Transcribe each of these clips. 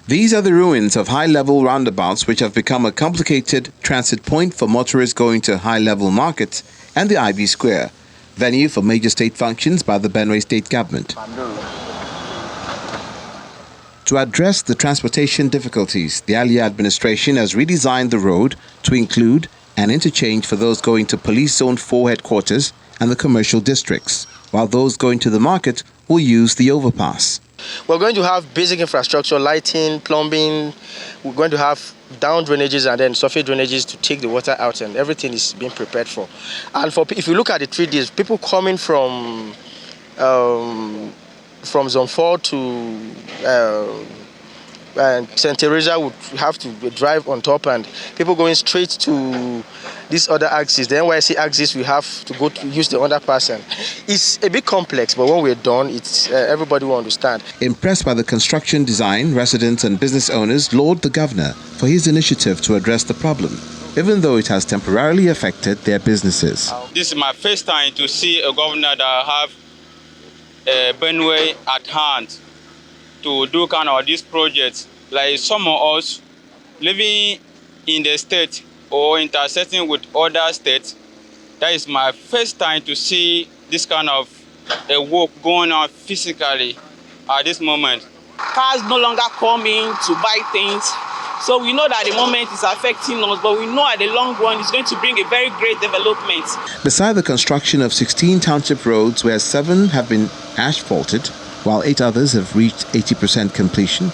These are the ruins of high-level roundabouts which have become a complicated transit point for motorists going to high-level markets and the Ivy Square, venue for major state functions by the Benue state government. To address the transportation difficulties, the Aliya administration has redesigned the road to include an interchange for those going to Police Zone 4 headquarters and the commercial districts, while those going to the market will use the overpass. We're going to have basic infrastructure, lighting, plumbing. We're going to have down drainages and then surface drainages to take the water out, and everything is being prepared for. And if you look at the 3 days, people coming from Zone 4 to St. Teresa would have to drive on top, and people going straight to this other axis, the NYC axis, we have to go to use the underpass. And it's a bit complex, but when we're done, it's everybody will understand. Impressed by the construction design, residents and business owners laud the governor for his initiative to address the problem, even though it has temporarily affected their businesses. This is my first time to see a governor that have Benue at hand to do kind of these projects. Like some of us living in the state or intersecting with other states, that is my first time to see this kind of work going on physically at this moment. Cars no longer come in to buy things. So we know that the moment is affecting us, but we know at the long run it's going to bring a very great development. Beside the construction of 16 township roads, where 7 have been asphalted, while 8 others have reached 80% completion,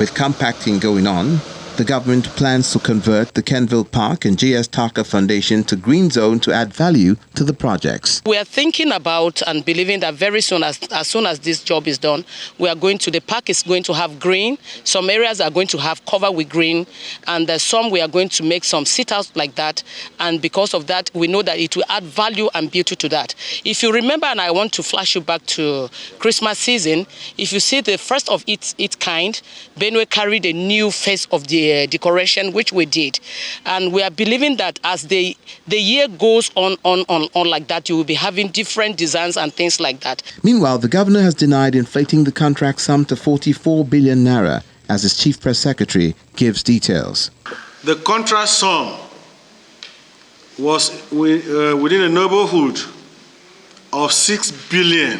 with compacting going on, the government plans to convert the Kenville Park and J.S. Tucker Foundation to green zone to add value to the projects. We are thinking about and believing that very soon, as soon as this job is done, the park is going to have green. Some areas are going to have cover with green, and some we are going to make some sit-outs like that. And because of that, we know that it will add value and beauty to that. If you remember, and I want to flash you back to Christmas season, if you see the first of its kind, Benue carried a new face of the decoration, which we did, and we are believing that as the year goes on like that, you will be having different designs and things like that. Meanwhile, the governor has denied inflating the contract sum to 44 billion naira, as his chief press secretary gives details. The contract sum was within a neighborhood of 6 billion.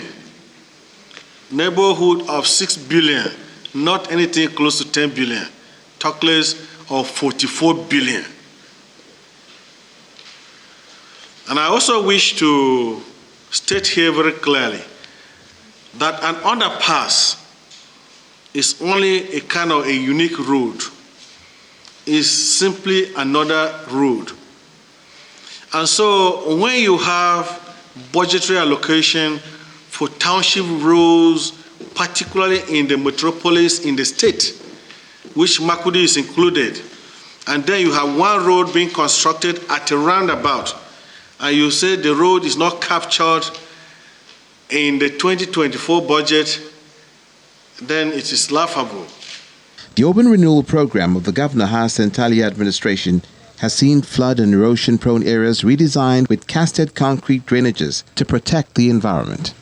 Neighborhood of 6 billion, not anything close to 10 billion. Talk less of 44 billion. And I also wish to state here very clearly that an underpass is only a kind of a unique road. It's simply another road. And so when you have budgetary allocation for township roads, particularly in the metropolis in the state, which Makudi is included, and then you have one road being constructed at a roundabout, and you say the road is not captured in the 2024 budget, then it is laughable. The urban renewal program of the Governor Hassan Aliya administration has seen flood and erosion-prone areas redesigned with casted concrete drainages to protect the environment.